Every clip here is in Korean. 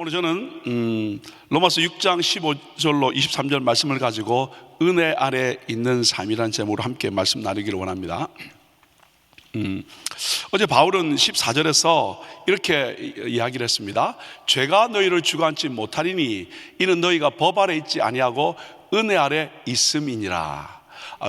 오늘 저는 로마서 6장 15절로 23절 말씀을 가지고 은혜 아래 있는 삶이라는 제목으로 함께 말씀 나누기를 원합니다. 어제 바울은 14절에서 이렇게 이야기를 했습니다. 죄가 너희를 주관치 못하리니 이는 너희가 법 아래 있지 아니하고 은혜 아래 있음이니라.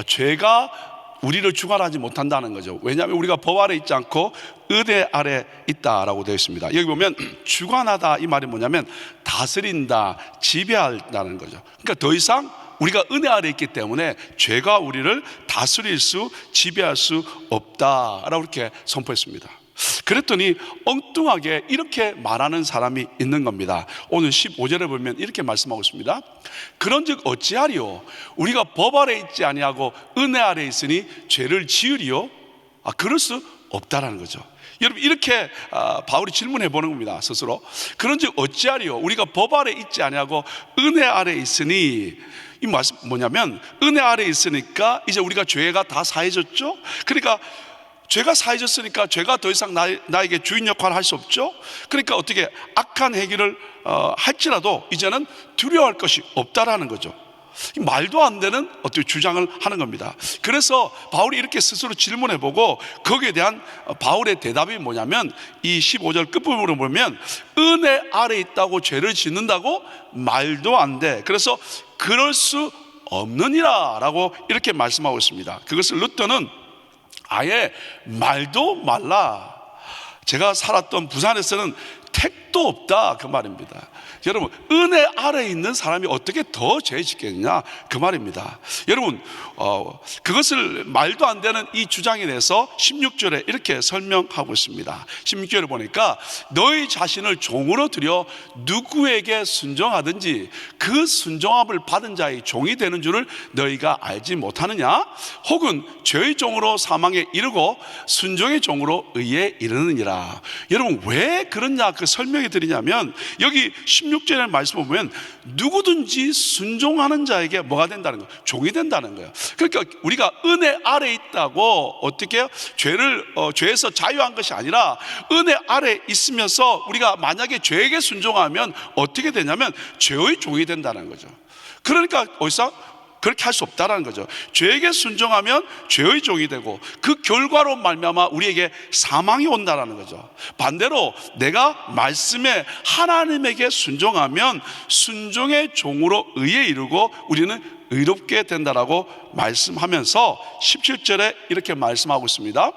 죄가 우리를 주관하지 못한다는 거죠. 왜냐하면 우리가 법 아래 있지 않고 은혜 아래 있다라고 되어 있습니다. 여기 보면 주관하다 이 말이 뭐냐면 다스린다, 지배한다는 거죠. 그러니까 더 이상 우리가 은혜 아래 있기 때문에 죄가 우리를 다스릴 수, 지배할 수 없다라고 이렇게 선포했습니다. 그랬더니 엉뚱하게 이렇게 말하는 사람이 있는 겁니다. 오늘 15절에 보면 이렇게 말씀하고 있습니다. 그런즉 어찌하리요? 우리가 법 아래 있지 아니하고 은혜 아래 있으니 죄를 지으리요? 그럴 수 없다라는 거죠. 여러분, 이렇게 바울이 질문해 보는 겁니다. 스스로. 그런즉 어찌하리요? 우리가 법 아래 있지 아니하고 은혜 아래 있으니, 이 말씀 뭐냐면 은혜 아래 있으니까 이제 우리가 죄가 다 사해졌죠. 그러니까 죄가 사해졌으니까 죄가 더 이상 나에게 주인 역할을 할 수 없죠. 그러니까 어떻게 악한 행위를 할지라도 이제는 두려워할 것이 없다라는 거죠. 말도 안 되는 어떻게 주장을 하는 겁니다. 그래서 바울이 이렇게 스스로 질문해보고 거기에 대한 바울의 대답이 뭐냐면 이 15절 끝부분으로 보면 은혜 아래 있다고 죄를 짓는다고? 말도 안 돼. 그래서 그럴 수 없느니라 라고 이렇게 말씀하고 있습니다. 그것을 루터는 아예 말도 말라. 제가 살았던 부산에서는 택도 없다, 그 말입니다. 여러분, 은혜 아래에 있는 사람이 어떻게 더 죄 짓겠느냐, 그 말입니다. 여러분, 그것을 말도 안 되는 이 주장에 대해서 16절에 이렇게 설명하고 있습니다. 16절에 보니까 너희 자신을 종으로 들여 누구에게 순종하든지 그 순종함을 받은 자의 종이 되는 줄을 너희가 알지 못하느냐? 혹은 죄의 종으로 사망에 이르고 순종의 종으로 의에 이르느니라. 여러분, 왜 그러냐 그 설명해 드리냐면 여기 16절의 말씀을 보면 누구든지 순종하는 자에게 뭐가 된다는 거예요? 종이 된다는 거예요. 그러니까 우리가 은혜 아래 있다고 어떻게 죄에서 자유한 것이 아니라 은혜 아래 있으면서 우리가 만약에 죄에게 순종하면 어떻게 되냐면 죄의 종이 된다는 거죠. 그러니까 어디서 그렇게 할 수 없다라는 거죠. 죄에게 순종하면 죄의 종이 되고 그 결과로 말미암아 우리에게 사망이 온다라는 거죠. 반대로 내가 말씀에 하나님에게 순종하면 순종의 종으로 의에 이르고 우리는 의롭게 된다라고 말씀하면서 17절에 이렇게 말씀하고 있습니다.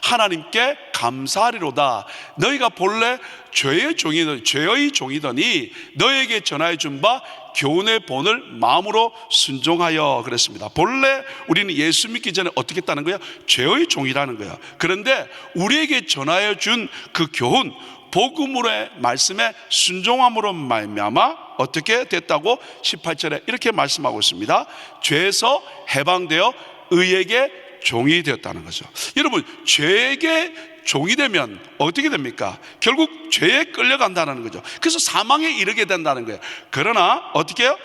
하나님께 감사하리로다. 너희가 본래 죄의 종이더니 너에게 전하여 준 바 교훈의 본을 마음으로 순종하여 그랬습니다. 본래 우리는 예수 믿기 전에 어떻게 했다는 거야? 죄의 종이라는 거야. 그런데 우리에게 전하여 준 그 교훈, 복음의 말씀에 순종함으로 말미암아 어떻게 됐다고 18절에 이렇게 말씀하고 있습니다. 죄에서 해방되어 의에게 종이 되었다는 거죠. 여러분, 죄에게 종이 되면 어떻게 됩니까? 결국 죄에 끌려간다는 거죠. 그래서 사망에 이르게 된다는 거예요. 그러나 어떻게 해요?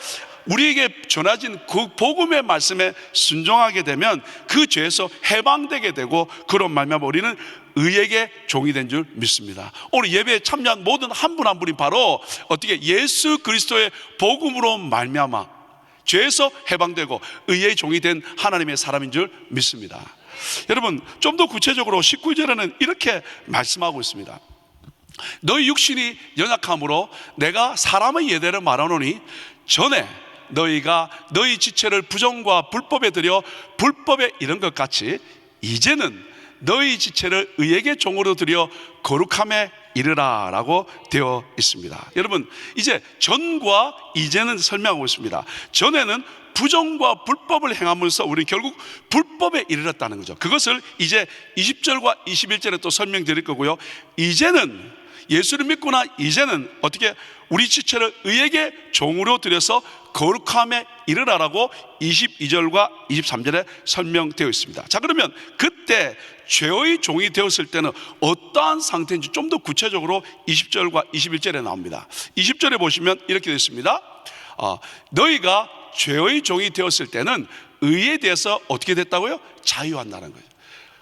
우리에게 전해진 그 복음의 말씀에 순종하게 되면 그 죄에서 해방되게 되고 그런 말미암아 우리는 의에게 종이 된 줄 믿습니다. 오늘 예배에 참여한 모든 한 분 한 분이 바로 어떻게 예수 그리스도의 복음으로 말미암아 죄에서 해방되고 의의 종이 된 하나님의 사람인 줄 믿습니다. 여러분, 좀 더 구체적으로 19절에는 이렇게 말씀하고 있습니다. 너희 육신이 연약함으로 내가 사람의 예대로 말하노니 전에 너희가 너희 지체를 부정과 불법에 들여 불법에 이른 것 같이 이제는 너희 지체를 의에게 종으로 들여 거룩함에 이르라 라고 되어 있습니다. 여러분, 이제 전과 이제는 설명하고 있습니다. 전에는 부정과 불법을 행하면서 우리는 결국 불법에 이르렀다는 거죠. 그것을 이제 20절과 21절에 또 설명드릴 거고요. 이제는 예수를 믿거나 이제는 어떻게 우리 지체를 의에게 종으로 들여서 거룩함에 이르라라고 22절과 23절에 설명되어 있습니다. 자, 그러면 그때 죄의 종이 되었을 때는 어떠한 상태인지 좀 더 구체적으로 20절과 21절에 나옵니다. 20절에 보시면 이렇게 되어 있습니다. 너희가 죄의 종이 되었을 때는 의에 대해서 어떻게 됐다고요? 자유한다는 거예요.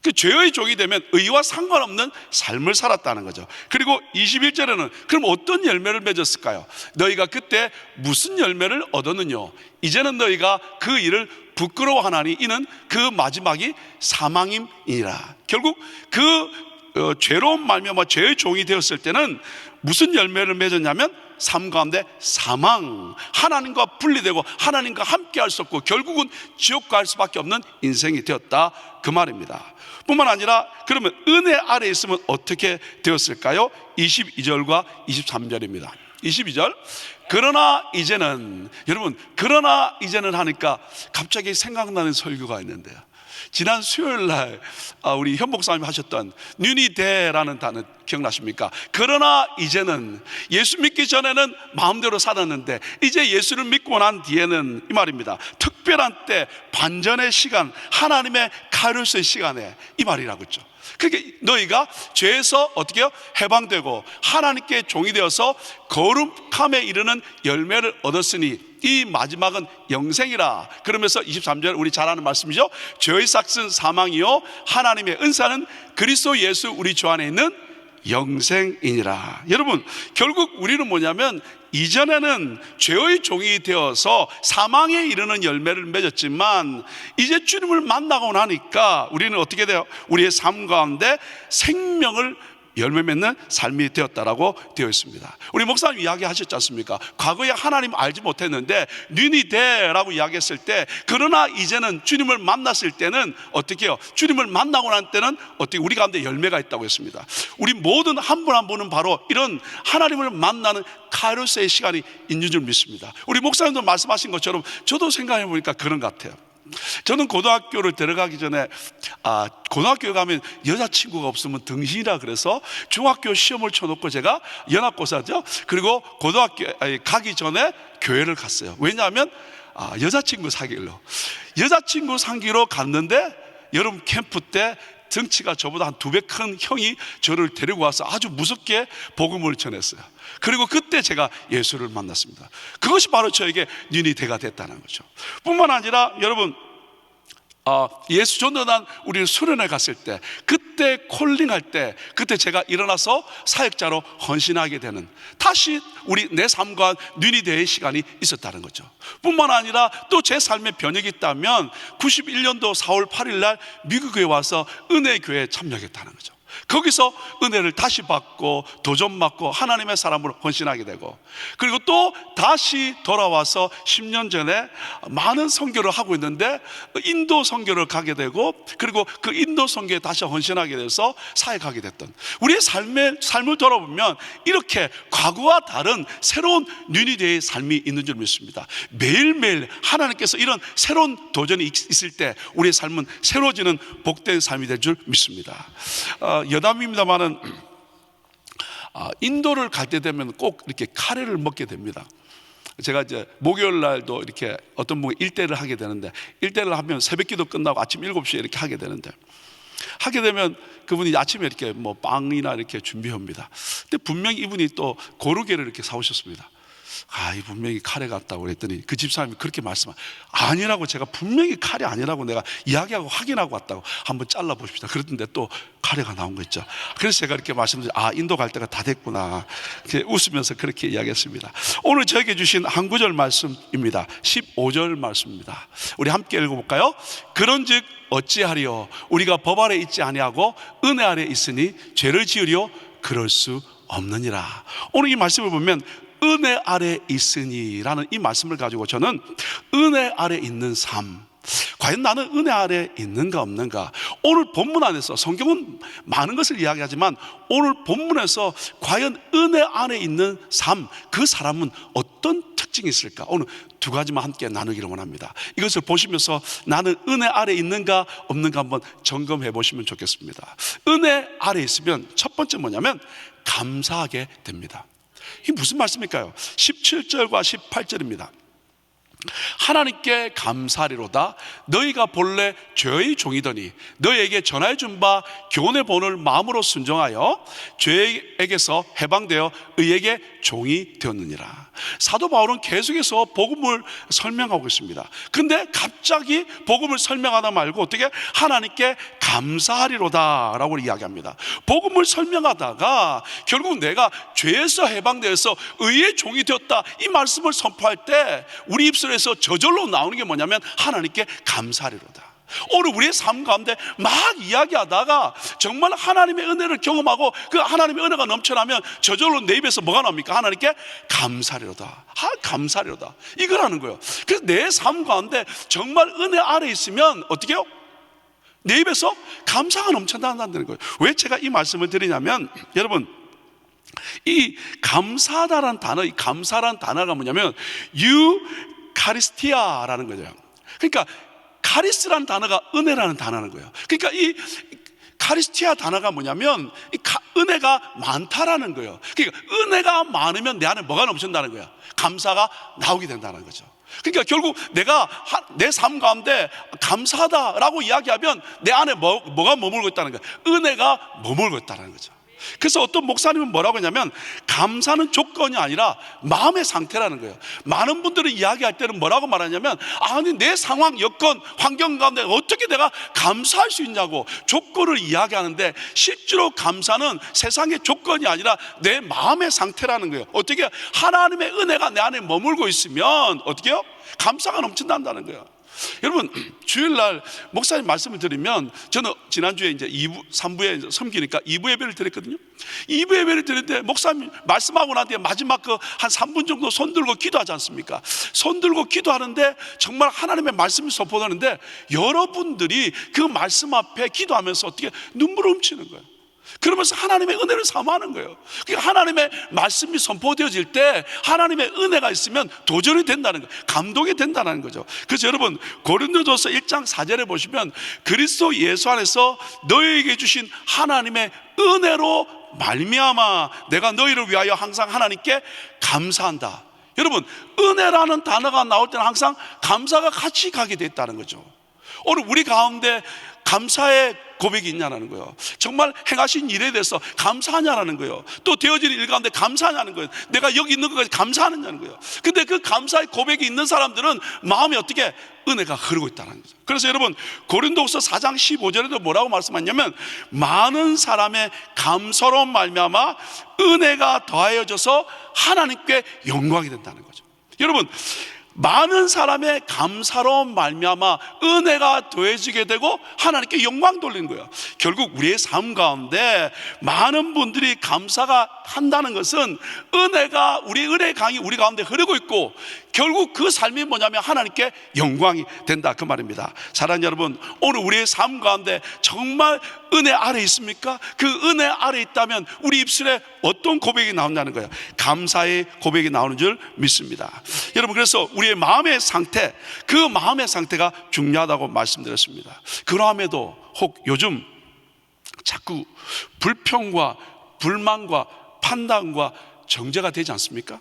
그 죄의 종이 되면 의와 상관없는 삶을 살았다는 거죠. 그리고 21절에는 그럼 어떤 열매를 맺었을까요? 너희가 그때 무슨 열매를 얻었느냐? 이제는 너희가 그 일을 부끄러워하나니 이는 그 마지막이 사망임이니라. 결국 그 죄로운 말미암아 죄의 종이 되었을 때는 무슨 열매를 맺었냐면 삶 가운데 사망, 하나님과 분리되고 하나님과 함께 할 수 없고 결국은 지옥 갈 수밖에 없는 인생이 되었다, 그 말입니다. 뿐만 아니라 그러면 은혜 아래 있으면 어떻게 되었을까요? 22절과 23절입니다 22절, 그러나 이제는, 여러분 그러나 이제는 하니까 갑자기 생각나는 설교가 있는데요, 지난 수요일날 우리 현 목사님이 하셨던 뉴니데라는 단어 기억나십니까? 그러나 이제는, 예수 믿기 전에는 마음대로 살았는데 이제 예수를 믿고 난 뒤에는 이 말입니다, 특별한 때, 반전의 시간, 하나님의 카이로스의 시간에, 이 말이라고 했죠. 그게 너희가 죄에서 어떻게 해요? 해방되고 하나님께 종이 되어서 거룩함에 이르는 열매를 얻었으니 이 마지막은 영생이라. 그러면서 23절 우리 잘 아는 말씀이죠. 죄의 삭은 사망이요 하나님의 은사는 그리스도 예수 우리 주 안에 있는 영생이니라. 여러분 결국 우리는 뭐냐면 이전에는 죄의 종이 되어서 사망에 이르는 열매를 맺었지만 이제 주님을 만나고 나니까 우리는 어떻게 돼요? 우리의 삶 가운데 생명을 열매 맺는 삶이 되었다라고 되어 있습니다. 우리 목사님 이야기하셨지 않습니까? 과거에 하나님 알지 못했는데 뉴니데라고 이야기했을 때, 그러나 이제는 주님을 만났을 때는 어떻게 해요? 주님을 만나고 난 때는 어떻게 우리 가운데 열매가 있다고 했습니다. 우리 모든 한 분 한 분은 바로 이런 하나님을 만나는 카이로스의 시간이 있는 줄 믿습니다. 우리 목사님도 말씀하신 것처럼 저도 생각해 보니까 그런 것 같아요. 저는 고등학교를 들어가기 전에 고등학교에 가면 여자친구가 없으면 등신이라 그래서 중학교 시험을 쳐놓고 제가 연합고사죠, 그리고 고등학교 가기 전에 교회를 갔어요. 왜냐하면 여자친구 사귀러 갔는데 여름 캠프 때 등치가 저보다 한 2배 큰 형이 저를 데리고 와서 아주 무섭게 복음을 전했어요. 그리고 그때 제가 예수를 만났습니다. 그것이 바로 저에게 뉴니데가 됐다는 거죠. 뿐만 아니라 여러분 예수 전도단 우리 수련회 갔을 때, 그때 콜링할 때, 그때 제가 일어나서 사역자로 헌신하게 되는, 다시 우리 내 삶과 뉴니데의 시간이 있었다는 거죠. 뿐만 아니라 또 제 삶의 변혁이 있다면 91년도 4월 8일 날 미국에 와서 은혜교회에 참여했다는 거죠. 거기서 은혜를 다시 받고 도전 받고 하나님의 사람으로 헌신하게 되고, 그리고 또 다시 돌아와서 10년 전에 많은 선교를 하고 있는데 인도 선교를 가게 되고, 그리고 그 인도 선교에 다시 헌신하게 돼서 사역하게 됐던 우리의 삶을 돌아보면 이렇게 과거와 다른 새로운 뉴니데의 삶이 있는 줄 믿습니다. 매일매일 하나님께서 이런 새로운 도전이 있을 때 우리의 삶은 새로워지는 복된 삶이 될 줄 믿습니다. 여담입니다만은 인도를 갈 때 되면 꼭 이렇게 카레를 먹게 됩니다. 제가 이제 목요일 날도 이렇게 어떤 분이 일대를 하게 되는데, 일대를 하면 새벽기도 끝나고 아침 7시에 이렇게 하게 되는데, 하게 되면 그분이 아침에 이렇게 뭐 빵이나 이렇게 준비합니다. 근데 분명히 이분이 또 고르게를 이렇게 사오셨습니다. 이 분명히 카레 같다고 그랬더니 그 집사람이 그렇게 아니라고, 제가 분명히 카레 아니라고 내가 이야기하고 확인하고 왔다고, 한번 잘라보십시다. 그랬는데 또 카레가 나온 거 있죠. 그래서 제가 이렇게 말씀드렸죠. 인도 갈 때가 다 됐구나. 웃으면서 그렇게 이야기했습니다. 오늘 저에게 주신 한 구절 말씀입니다. 15절 말씀입니다. 우리 함께 읽어볼까요? 그런즉 어찌하리요? 우리가 법 아래 있지 아니하고 은혜 아래 있으니 죄를 지으려 그럴 수 없느니라. 오늘 이 말씀을 보면 은혜 아래 있으니 라는 이 말씀을 가지고 저는 은혜 아래 있는 삶, 과연 나는 은혜 아래 있는가 없는가, 오늘 본문 안에서, 성경은 많은 것을 이야기하지만 오늘 본문에서 과연 은혜 안에 있는 삶, 그 사람은 어떤 특징이 있을까, 오늘 두 가지만 함께 나누기를 원합니다. 이것을 보시면서 나는 은혜 아래 있는가 없는가 한번 점검해 보시면 좋겠습니다. 은혜 아래 있으면 첫 번째 뭐냐면 감사하게 됩니다. 이게 무슨 말씀일까요? 17절과 18절입니다. 하나님께 감사하리로다. 너희가 본래 죄의 종이더니 너희에게 전하여 준 바 교훈의 본을 마음으로 순종하여 죄에게서 해방되어 의에게 종이 되었느니라. 사도 바울은 계속해서 복음을 설명하고 있습니다. 근데 갑자기 복음을 설명하다 말고 어떻게 하나님께 감사하리로다 라고 이야기합니다. 복음을 설명하다가 결국 내가 죄에서 해방되어서 의의 종이 되었다, 이 말씀을 선포할 때 우리 입술에서 저절로 나오는 게 뭐냐면 하나님께 감사하리로다. 오늘 우리의 삶 가운데 막 이야기하다가 정말 하나님의 은혜를 경험하고 그 하나님의 은혜가 넘쳐나면 저절로 내 입에서 뭐가 나옵니까? 하나님께 감사하리로다, 감사하리로다, 이거라는 거예요. 그래서 내 삶 가운데 정말 은혜 아래 있으면 어떻게 해요? 내 입에서 감사가 넘쳐난다는 거예요. 왜 제가 이 말씀을 드리냐면, 여러분, 이 감사하다라는 단어, 이 감사라는 단어가 뭐냐면 유카리스티아라는 거죠. 그러니까 카리스라는 단어가 은혜라는 단어라는 거예요. 그러니까 이 카리스티아 단어가 뭐냐면 은혜가 많다라는 거예요. 그러니까 은혜가 많으면 내 안에 뭐가 넘친다는 거야? 감사가 나오게 된다는 거죠. 그러니까 결국 내가 내 삶 가운데 감사하다라고 이야기하면 내 안에 뭐가 머물고 있다는 거야? 은혜가 머물고 있다는 거죠. 그래서 어떤 목사님은 뭐라고 했냐면 감사는 조건이 아니라 마음의 상태라는 거예요. 많은 분들이 이야기할 때는 뭐라고 말하냐면, 아니 내 상황, 여건, 환경 가운데 어떻게 내가 감사할 수 있냐고 조건을 이야기하는데, 실제로 감사는 세상의 조건이 아니라 내 마음의 상태라는 거예요. 어떻게? 하나님의 은혜가 내 안에 머물고 있으면 어떻게 해요? 감사가 넘친다는 거예요. 여러분, 주일날 목사님 말씀을 드리면, 저는 지난주에 이제 2부, 3부에 섬기니까 2부 예배를 드렸거든요. 2부 예배를 드렸는데 목사님 말씀하고 난 뒤에 마지막 그 한 3분 정도 손 들고 기도하지 않습니까? 손 들고 기도하는데 정말 하나님의 말씀이 선포되는데, 여러분들이 그 말씀 앞에 기도하면서 어떻게 눈물을 훔치는 거예요. 그러면서 하나님의 은혜를 사모하는 거예요. 그러니까 하나님의 말씀이 선포되어질 때 하나님의 은혜가 있으면 도전이 된다는 거예요. 감동이 된다는 거죠. 그래서 여러분, 고린도전서 1장 4절에 보시면 그리스도 예수 안에서 너희에게 주신 하나님의 은혜로 말미암아 내가 너희를 위하여 항상 하나님께 감사한다. 여러분, 은혜라는 단어가 나올 때는 항상 감사가 같이 가게 됐다는 거죠. 오늘 우리 가운데 감사의 고백이 있냐는 거예요. 정말 행하신 일에 대해서 감사하냐는 거예요. 또 되어진 일 가운데 감사하냐는 거예요. 내가 여기 있는 것까지 감사하느냐는 거예요. 근데 그 감사의 고백이 있는 사람들은 마음이 어떻게? 은혜가 흐르고 있다는 거죠. 그래서 여러분, 고린도후서 4장 15절에도 뭐라고 말씀하냐면, 많은 사람의 감사로 말미암아 은혜가 더하여져서 하나님께 영광이 된다는 거죠. 여러분, 많은 사람의 감사로 말미암아 은혜가 더해지게 되고 하나님께 영광 돌리는 거예요. 결국 우리의 삶 가운데 많은 분들이 감사가 한다는 것은 은혜가, 우리 은혜의 강이 우리 가운데 흐르고 있고, 결국 그 삶이 뭐냐면 하나님께 영광이 된다, 그 말입니다. 사랑하는 여러분, 오늘 우리의 삶 가운데 정말 은혜 아래 있습니까? 그 은혜 아래 있다면 우리 입술에 어떤 고백이 나온다는 거예요? 감사의 고백이 나오는 줄 믿습니다. 여러분, 그래서 우리의 마음의 상태, 그 마음의 상태가 중요하다고 말씀드렸습니다. 그러함에도 혹 요즘 자꾸 불평과 불만과 판단과 정죄가 되지 않습니까?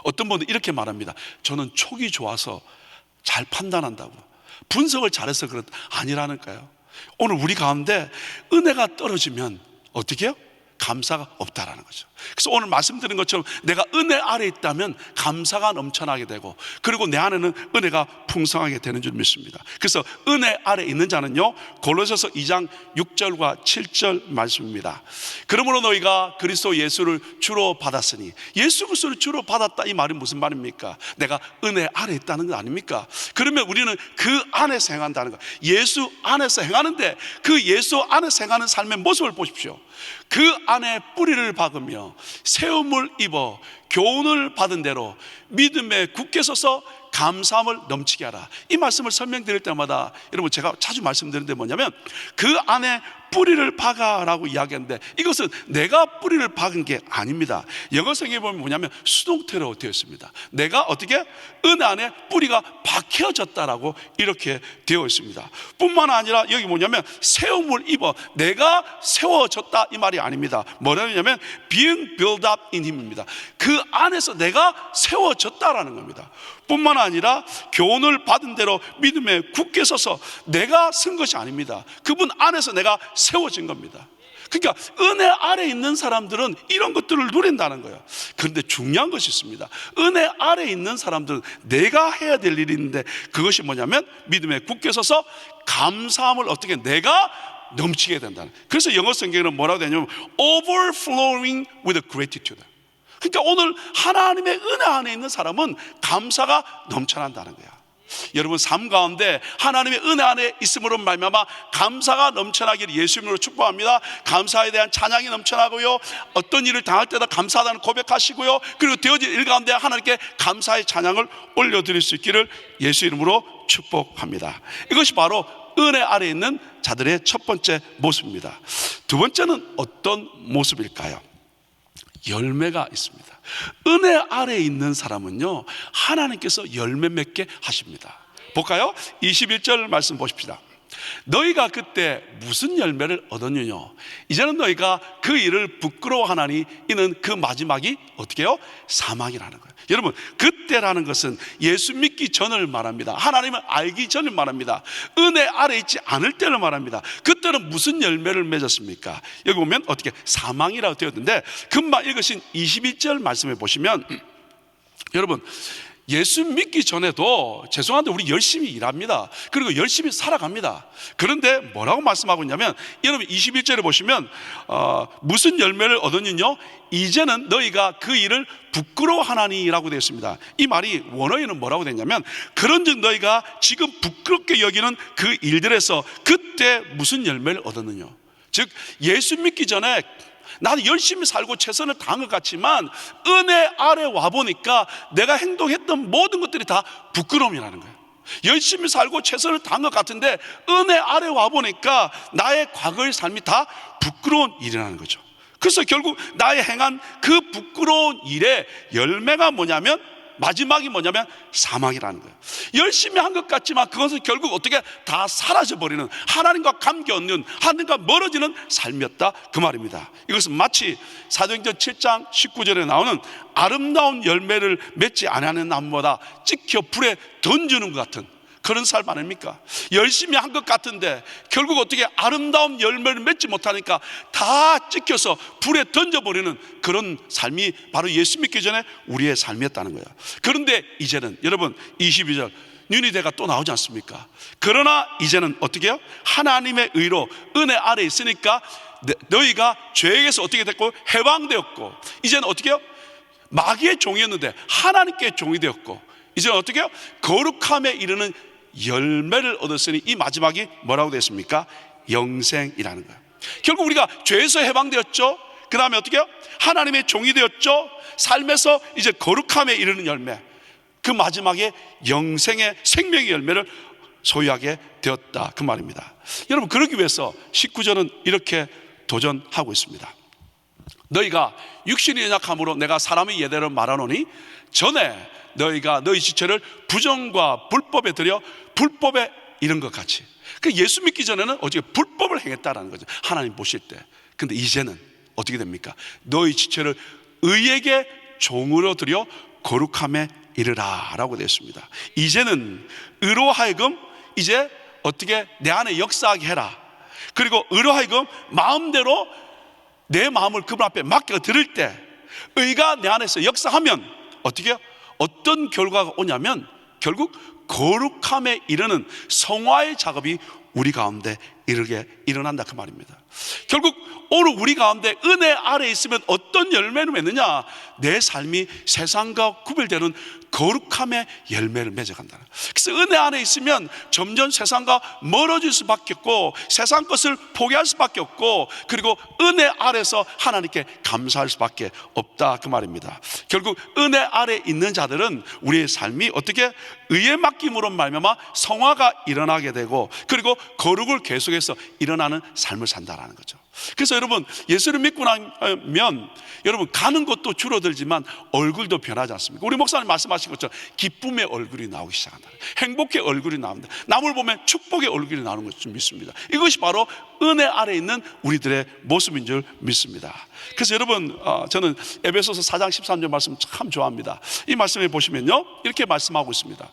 어떤 분은 이렇게 말합니다. 저는 촉이 좋아서 잘 판단한다고, 분석을 잘해서 그렇다. 아니라니까요. 오늘 우리 가운데 은혜가 떨어지면 어떻게 해요? 감사가 없다라는 거죠. 그래서 오늘 말씀드린 것처럼 내가 은혜 아래 있다면 감사가 넘쳐나게 되고, 그리고 내 안에는 은혜가 풍성하게 되는 줄 믿습니다. 그래서 은혜 아래 있는 자는요, 골로새서 2장 6절과 7절 말씀입니다. 그러므로 너희가 그리스도 예수를 주로 받았으니, 예수 그리스도를 주로 받았다, 이 말이 무슨 말입니까? 내가 은혜 아래 있다는 거 아닙니까? 그러면 우리는 그 안에서 행한다는 거, 예수 안에서 행하는데, 그 예수 안에서 행하는 삶의 모습을 보십시오. 그 안에 뿌리를 박으며 세움을 입어 교훈을 받은 대로 믿음에 굳게 서서 감사함을 넘치게 하라. 이 말씀을 설명드릴 때마다 여러분, 제가 자주 말씀드리는데 뭐냐면, 그 안에 뿌리를 박아라고 이야기하는데, 이것은 내가 뿌리를 박은 게 아닙니다. 영어 성경에 보면 뭐냐면 수동태로 되어 있습니다. 내가 어떻게? 은혜 안에 뿌리가 박혀졌다라고 이렇게 되어 있습니다. 뿐만 아니라 여기 뭐냐면 세움을 입어, 내가 세워졌다, 이 말이 아닙니다. 뭐라냐면 being built up in him입니다. 그 안에서 내가 세워졌다라는 겁니다. 뿐만 아니라 교훈을 받은 대로 믿음에 굳게 서서, 내가 쓴 것이 아닙니다. 그분 안에서 내가 세워진 겁니다. 그러니까 은혜 아래 있는 사람들은 이런 것들을 누린다는 거예요. 그런데 중요한 것이 있습니다. 은혜 아래 있는 사람들은 내가 해야 될 일이 있는데, 그것이 뭐냐면 믿음에 굳게 서서 감사함을 어떻게 내가 넘치게 된다는. 그래서 영어 성경에는 뭐라고 되냐면 overflowing with gratitude. 그러니까 오늘 하나님의 은혜 안에 있는 사람은 감사가 넘쳐난다는 거야. 여러분 삶 가운데 하나님의 은혜 안에 있음으로 말미암아 감사가 넘쳐나기를 예수 이름으로 축복합니다. 감사에 대한 찬양이 넘쳐나고요, 어떤 일을 당할 때다 감사하다는 고백하시고요, 그리고 되어진 일 가운데 하나님께 감사의 찬양을 올려드릴 수 있기를 예수 이름으로 축복합니다. 이것이 바로 은혜 아래 있는 자들의 첫 번째 모습입니다. 두 번째는 어떤 모습일까요? 열매가 있습니다. 은혜 아래에 있는 사람은요, 하나님께서 열매 맺게 하십니다. 볼까요? 21절 말씀 보십시다. 너희가 그때 무슨 열매를 얻었느냐? 이제는 너희가 그 일을 부끄러워하나니 이는 그 마지막이 어떻게 해요? 사망이라는 거예요. 여러분, 그때라는 것은 예수 믿기 전을 말합니다. 하나님을 알기 전을 말합니다. 은혜 아래 있지 않을 때를 말합니다. 그때는 무슨 열매를 맺었습니까? 여기 보면 어떻게 사망이라고 되어 있는데, 금방 읽으신 21절 말씀에 보시면 여러분, 예수 믿기 전에도 죄송한데 우리 열심히 일합니다. 그리고 열심히 살아갑니다. 그런데 뭐라고 말씀하고 있냐면, 여러분 21절에 보시면 무슨 열매를 얻었느냐? 이제는 너희가 그 일을 부끄러워하나니 라고 되어 있습니다. 이 말이 원어에는 뭐라고 되냐면, 그런즉 너희가 지금 부끄럽게 여기는 그 일들에서 그때 무슨 열매를 얻었느냐? 즉 예수 믿기 전에 나는 열심히 살고 최선을 다한 것 같지만 은혜 아래 와보니까 내가 행동했던 모든 것들이 다 부끄러움이라는 거예요. 열심히 살고 최선을 다한 것 같은데 은혜 아래 와보니까 나의 과거의 삶이 다 부끄러운 일이라는 거죠. 그래서 결국 나의 행한 그 부끄러운 일의 열매가 뭐냐면, 마지막이 뭐냐면 사망이라는 거예요. 열심히 한 것 같지만 그것은 결국 어떻게 다 사라져버리는, 하나님과 관계 없는, 하나님과 멀어지는 삶이었다, 그 말입니다. 이것은 마치 사도행전 7장 19절에 나오는 아름다운 열매를 맺지 아니하는 나무보다 찍혀 불에 던지는 것 같은 그런 삶 아닙니까? 열심히 한 것 같은데 결국 어떻게 아름다운 열매를 맺지 못하니까 다 찍혀서 불에 던져버리는 그런 삶이 바로 예수 믿기 전에 우리의 삶이었다는 거예요. 그런데 이제는 여러분 22절 유니대가 또 나오지 않습니까? 그러나 이제는 어떻게 해요? 하나님의 의로 은혜 아래 있으니까 너희가 죄에게서 어떻게 됐고 해방되었고, 이제는 어떻게 해요? 마귀의 종이었는데 하나님께 종이 되었고, 이제는 어떻게 해요? 거룩함에 이르는 열매를 얻었으니 이 마지막이 뭐라고 되었습니까? 영생이라는 거예요. 결국 우리가 죄에서 해방되었죠. 그 다음에 어떻게 해요? 하나님의 종이 되었죠. 삶에서 이제 거룩함에 이르는 열매, 그 마지막에 영생의 생명의 열매를 소유하게 되었다, 그 말입니다. 여러분, 그러기 위해서 19절은 이렇게 도전하고 있습니다. 너희가 육신이 연약함으로 내가 사람의 예대로 말하노니 전에 너희가 너희 지체를 부정과 불법에 들여 불법에 이른 것 같이. 그 예수 믿기 전에는 어떻게 불법을 행했다라는 거죠, 하나님 보실 때. 근데 이제는 어떻게 됩니까? 너희 지체를 의에게 종으로 들여 거룩함에 이르라 라고 되어 있습니다. 이제는 의로 하여금 이제 어떻게 내 안에 역사하게 해라. 그리고 의로 하여금 마음대로 내 마음을 그분 앞에 맡겨 드릴 때 의가 내 안에서 역사하면 어떻게 해요? 어떤 결과가 오냐면 결국 거룩함에 이르는 성화의 작업이 우리 가운데 일어난다, 그 말입니다. 결국 오늘 우리 가운데 은혜 아래 있으면 어떤 열매를 맺느냐? 내 삶이 세상과 구별되는 거룩함의 열매를 맺어간다. 그래서 은혜 안에 있으면 점점 세상과 멀어질 수밖에 없고 세상 것을 포기할 수밖에 없고, 그리고 은혜 아래서 하나님께 감사할 수밖에 없다, 그 말입니다. 결국 은혜 아래 있는 자들은 우리의 삶이 어떻게 의에 맡김으로 말미암아 성화가 일어나게 되고, 그리고 거룩을 계속해서 일어나는 삶을 산다라는 거죠. 그래서 여러분, 예수를 믿고 나면 여러분 가는 것도 줄어들지만 얼굴도 변하지 않습니까? 우리 목사님 말씀하신 것처럼 기쁨의 얼굴이 나오기 시작한다. 행복의 얼굴이 나옵니다. 남을 보면 축복의 얼굴이 나오는 것을 믿습니다. 이것이 바로 은혜 아래 있는 우리들의 모습인 줄 믿습니다. 그래서 여러분, 저는 에베소서 4장 13절 말씀 참 좋아합니다. 이 말씀에 보시면요, 이렇게 말씀하고 있습니다.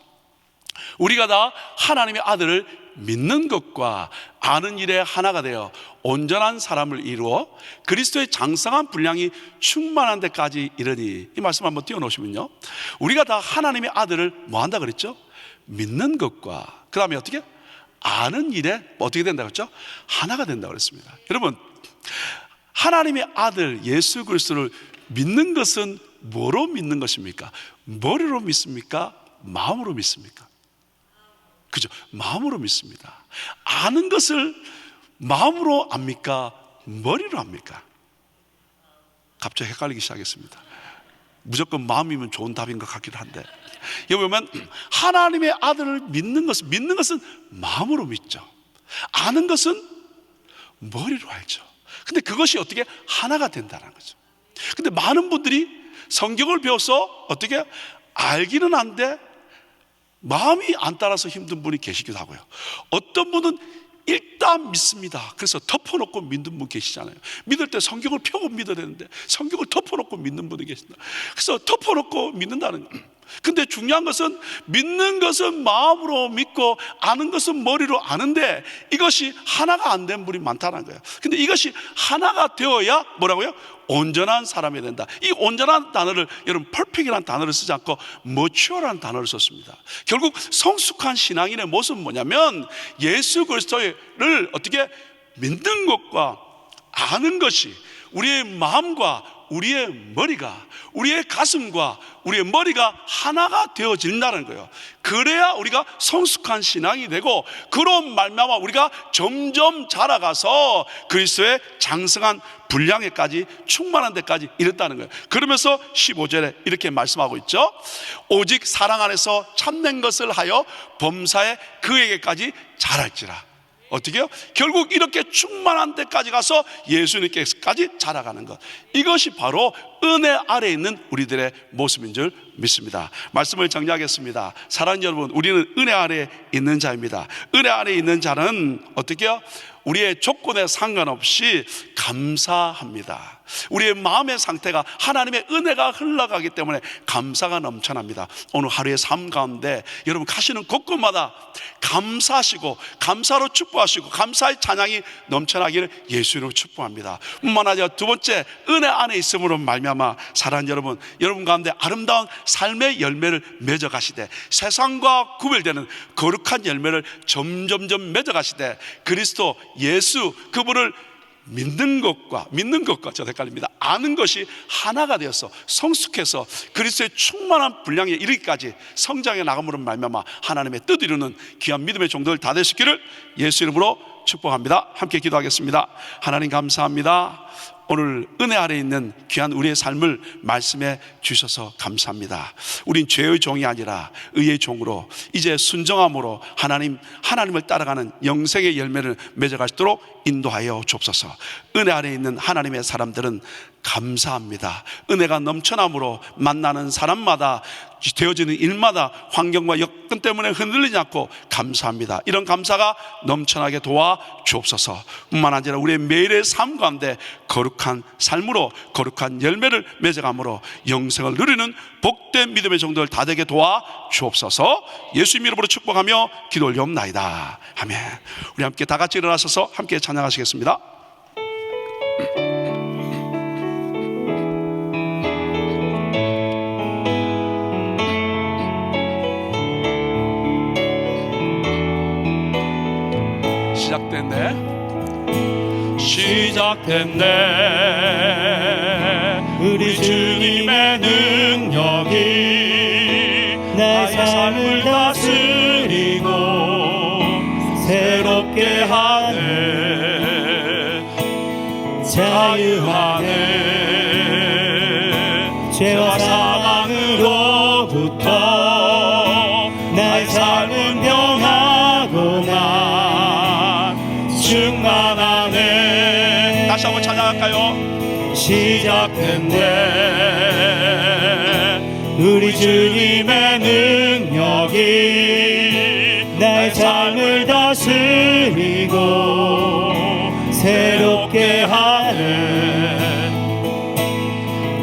우리가 다 하나님의 아들을 믿는 것과 아는 일에 하나가 되어 온전한 사람을 이루어 그리스도의 장성한 분량이 충만한 데까지 이르니. 이 말씀 한번 띄워놓으시면요, 우리가 다 하나님의 아들을 뭐 한다 그랬죠? 믿는 것과 그 다음에 어떻게? 아는 일에 어떻게 된다고 했죠? 하나가 된다고 그랬습니다. 여러분, 하나님의 아들 예수 그리스도를 믿는 것은 뭐로 믿는 것입니까? 머리로 믿습니까? 마음으로 믿습니까? 그죠? 마음으로 믿습니다. 아는 것을 마음으로 압니까? 머리로 압니까? 갑자기 헷갈리기 시작했습니다. 무조건 마음이면 좋은 답인 것 같기도 한데, 여기 보면 하나님의 아들을 믿는 것은 마음으로 믿죠. 아는 것은 머리로 알죠. 근데 그것이 어떻게 하나가 된다는 거죠. 근데 많은 분들이 성경을 배워서 어떻게 알기는 한데 마음이 안 따라서 힘든 분이 계시기도 하고요. 어떤 분은 일단 믿습니다. 그래서 덮어놓고 믿는 분 계시잖아요. 믿을 때 성경을 펴고 믿어야 되는데 성경을 덮어놓고 믿는 분이 계신다. 그래서 덮어놓고 믿는다는 거예요. 근데 중요한 것은 믿는 것은 마음으로 믿고 아는 것은 머리로 아는데 이것이 하나가 안 된 분이 많다는 거예요. 근데 이것이 하나가 되어야 뭐라고요? 온전한 사람이 된다. 이 온전한 단어를 여러분 perfect이라는 단어를 쓰지 않고 mature라는 단어를 썼습니다. 결국 성숙한 신앙인의 모습은 뭐냐면 예수 그리스도를 어떻게 믿는 것과 아는 것이 우리의 마음과 우리의 머리가, 우리의 가슴과 우리의 머리가 하나가 되어진다는 거예요. 그래야 우리가 성숙한 신앙이 되고 그런 말미암아 우리가 점점 자라가서 그리스도의 장성한 분량에까지 충만한 데까지 이르렀다는 거예요. 그러면서 15절에 이렇게 말씀하고 있죠. 오직 사랑 안에서 참된 것을 하여 범사에 그에게까지 자랄지라. 어떻게요? 결국 이렇게 충만한 데까지 가서 예수님께까지 자라가는 것, 이것이 바로 은혜 아래에 있는 우리들의 모습인 줄 믿습니다. 말씀을 정리하겠습니다. 사랑하는 여러분, 우리는 은혜 아래에 있는 자입니다. 은혜 아래에 있는 자는 어떻게요? 우리의 조건에 상관없이 감사합니다. 우리의 마음의 상태가 하나님의 은혜가 흘러가기 때문에 감사가 넘쳐납니다. 오늘 하루의 삶 가운데 여러분 가시는 곳곳마다 감사하시고 감사로 축복하시고 감사의 찬양이 넘쳐나기를 예수로 축복합니다. 뿐만 아니라 두 번째, 은혜 안에 있음으로 말미암아 사랑하는 여러분 가운데 아름다운 삶의 열매를 맺어가시되 세상과 구별되는 거룩한 열매를 점점점 맺어가시되 그리스도 예수 그분을 믿는 것과 저도 헷갈립니다. 아는 것이 하나가 되어서 성숙해서 그리스도의 충만한 분량에 이르기까지 성장해 나감으로 말미암아 하나님의 뜻 이루는 귀한 믿음의 종들 다 되시기를 예수 이름으로 축복합니다. 함께 기도하겠습니다. 하나님 감사합니다. 오늘 은혜 아래에 있는 귀한 우리의 삶을 말씀해 주셔서 감사합니다. 우린 죄의 종이 아니라 의의 종으로 이제 순정함으로 하나님을 따라가는 영생의 열매를 맺어갈 수 있도록 인도하여 주옵소서. 은혜 아래에 있는 하나님의 사람들은 감사합니다. 은혜가 넘쳐남으로 만나는 사람마다 되어지는 일마다 환경과 여건 때문에 흔들리지 않고 감사합니다. 이런 감사가 넘쳐나게 도와 주옵소서. 뿐만 아니라 우리의 매일의 삶 가운데 거룩한 삶으로 거룩한 열매를 맺어감으로 영생을 누리는 복된 믿음의 종들 다 되게 도와 주옵소서. 예수님 이름으로 축복하며 기도 올리옵나이다. 아멘. 우리 함께 다 같이 일어나셔서 함께 찬양하시겠습니다. 시작됐네 우리 주님의 능력이 내 삶을 다스리고 새롭게 하네 자유하네 죄와 사망으로부터 나의 삶은 변하고나 충만하네. 다시 한번 찬양할까요? 시작됐네 우리 주님의 능력이 내 삶을 다스리고 새롭게 하네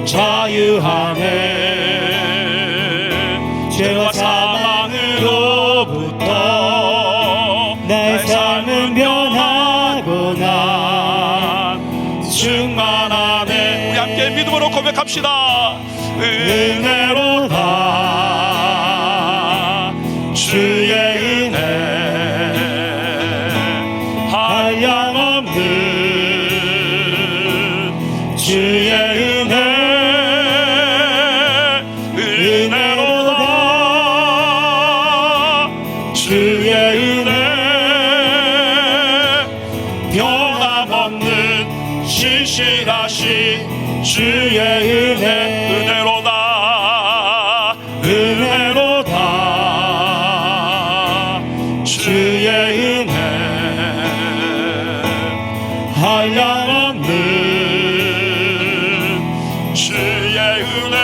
자유하네 죄와 사망으로부터 내 삶은 변하고나 충만하네. 우리 함께 믿음으로 고백합시다. 은혜로다 주의 은혜 신실하신 주의 은혜 은혜로다 은혜로다 주의 은혜 한량없는 주의 은혜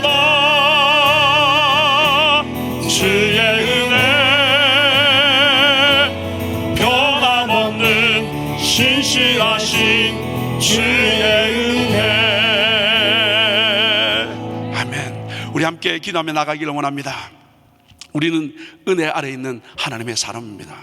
은혜로다 주의 은혜 변함없는 신실하신 주의 은혜. 아멘. 우리 함께 기도하며 나가기를 원합니다. 우리는 은혜 아래 있는 하나님의 사람입니다.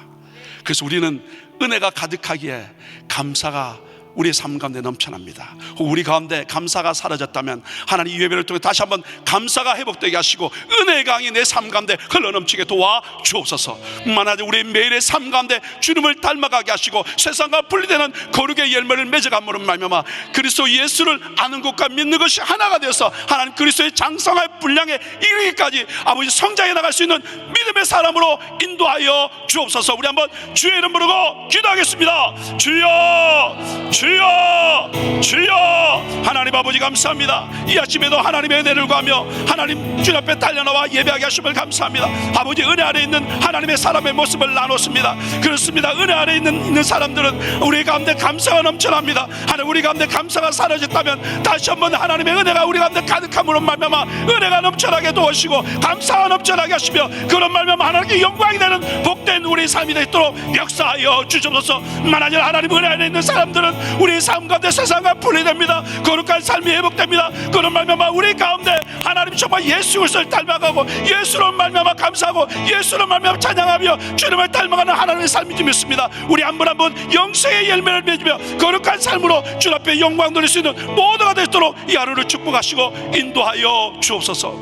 그래서 우리는 은혜가 가득하기에 감사가 우리의 삶 가운데 넘쳐납니다. 혹 우리 가운데 감사가 사라졌다면 하나님 이 예배를 통해 다시 한번 감사가 회복되게 하시고 은혜의 강이 내 삶 가운데 흘러넘치게 도와 주옵소서. 만약에 우리의 매일의 삶 가운데 주님을 닮아가게 하시고 세상과 분리되는 거룩의 열매를 맺어감으로 말미암아 그리스도 예수를 아는 것과 믿는 것이 하나가 되어서 하나님 그리스도의 장성할 분량에 이르기까지 아버지 성장해 나갈 수 있는 믿음의 사람으로 인도하여 주옵소서. 우리 한번 주의 이름 부르고 기도하겠습니다. 주여 주여 주여. 하나님 아버지 감사합니다. 이 아침에도 하나님의 은혜를 구하며 하나님 주 앞에 달려나와 예배하게 하심을 감사합니다. 아버지 은혜 아래 있는 하나님의 사람의 모습을 나눴습니다. 그렇습니다. 은혜 아래 있는 사람들은 우리 가운데 감사가 넘쳐납니다. 하나님 우리 가운데 감사가 사라졌다면 다시 한번 하나님의 은혜가 우리 가운데 가득함으로 말미암아 은혜가 넘쳐나게 도우시고 감사가 넘쳐나게 하시며 그런 말미암아 하나님께 영광이 되는 복된 우리 삶이 되도록 역사하여 주옵소서. 만약에 하나님 은혜 안에 있는 사람들은 우리 삶 가운데 세상과 분리됩니다. 거룩한 삶이 회복됩니다. 그런 말미암아 우리 가운데 하나님 정말 예수 그리스도를 닮아가고 예수로 말미암아 감사하고 예수로 말미암아 찬양하며 주님을 닮아가는 하나님의 삶이 좀 있습니다. 우리 한 분 한 분 영생의 열매를 맺으며 거룩한 삶으로 주 앞에 영광 돌릴 수 있는 모두가 되도록 이 하루를 축복하시고 인도하여 주옵소서.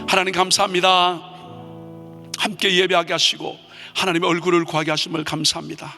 하나님 감사합니다. 함께 예배하게 하시고 하나님의 얼굴을 구하게 하심을 감사합니다.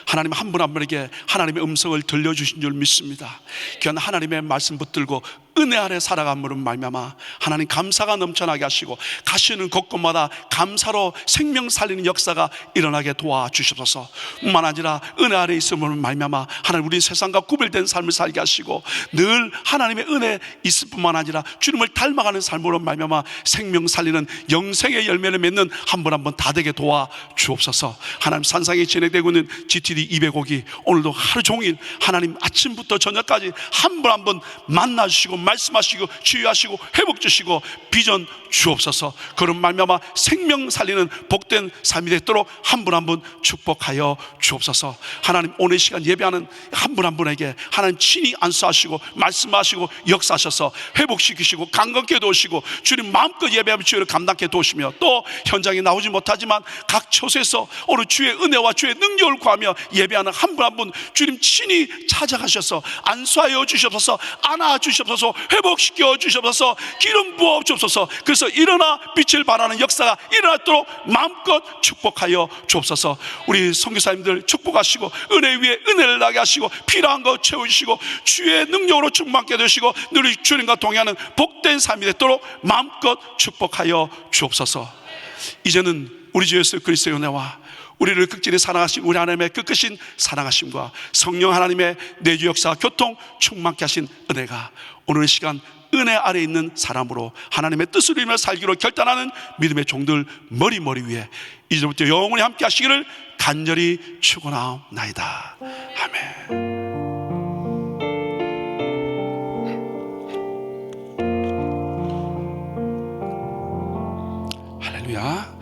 하나님 한 분 한 분에게 하나님의 음성을 들려주신 줄 믿습니다. 귀한 하나님의 말씀 붙들고 은혜 아래 살아감으로 말미암아 하나님 감사가 넘쳐나게 하시고 가시는 곳곳마다 감사로 생명 살리는 역사가 일어나게 도와주시옵소서. 뿐만 아니라 은혜 아래 있음으로 말미암아 하나님 우리 세상과 구별된 삶을 살게 하시고 늘 하나님의 은혜 있을 뿐만 아니라 주님을 닮아가는 삶으로 말미암아 생명 살리는 영생의 열매를 맺는 한 분 한 분 다 되게 도와주옵소서. 하나님 산상에 진행되고 있는 GTD 205기 오늘도 하루 종일 하나님 아침부터 저녁까지 한 분 한 분 만나주시고 말씀하시고 치유하시고 회복 주시고 비전 주옵소서. 그런 말미암아 생명 살리는 복된 삶이 되도록 한 분 한 분 축복하여 주옵소서. 하나님 오늘 시간 예배하는 한 분 한 분에게 하나님 친히 안수하시고 말씀하시고 역사하셔서 회복시키시고 강건케 도우시고 주님 마음껏 예배하며 주의를 감당케 도우시며 또 현장에 나오지 못하지만 각 처소에서 오늘 주의 은혜와 주의 능력을 구하며 예배하는 한 분 한 분 주님 친히 찾아가셔서 안수하여 주시옵소서. 안아 주시옵소서. 회복시켜 주시옵소서. 기름 부어 주옵소서. 그래서 일어나 빛을 발하는 역사가 일어나도록 마음껏 축복하여 주옵소서. 우리 선교사님들 축복하시고 은혜 위에 은혜를 나게 하시고 필요한 거 채워주시고 주의 능력으로 충만케 되시고 늘 주님과 동행하는 복된 삶이 되도록 마음껏 축복하여 주옵소서. 이제는 우리 주 예수 그리스도의 은혜와 우리를 극진히 사랑하신 우리 하나님의 끝끝인 사랑하심과 성령 하나님의 내주 역사 교통 충만케 하신 은혜가 오늘 시간 은혜 아래 있는 사람으로 하나님의 뜻을 이루며 살기로 결단하는 믿음의 종들 머리 위에 이제부터 영원히 함께 하시기를 간절히 축원하옵나이다. 아멘. 할렐루야.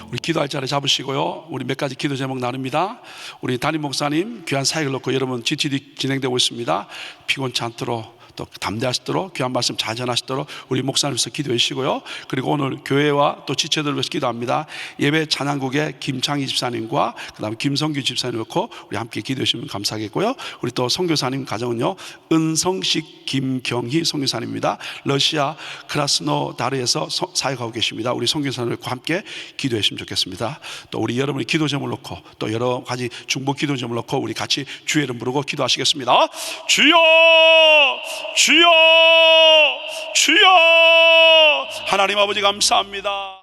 우리 기도할 자리 잡으시고요. 우리 몇 가지 기도 제목 나눕니다. 우리 담임 목사님 귀한 사역을 놓고 여러분 GTD 진행되고 있습니다. 피곤치 않도록 또 담대하시도록 귀한 말씀 잘 전하시도록 우리 목사님께서 기도해 주시고요. 그리고 오늘 교회와 또 지체들을 위해서 기도합니다. 예배 찬양국의 김창희 집사님과 그 다음에 김성규 집사님 놓고 우리 함께 기도해 주시면 감사하겠고요. 우리 또 선교사님 가정은요 은성식 김경희 선교사님입니다. 러시아 크라스노다르에서 사역하고 계십니다. 우리 선교사님과 함께 기도해 주시면 좋겠습니다. 또 우리 여러분이 기도 제목을 놓고 또 여러 가지 중보 기도 제목을 놓고 우리 같이 주의 이름 부르고 기도하시겠습니다. 주여 주여 주여. 하나님 아버지 감사합니다.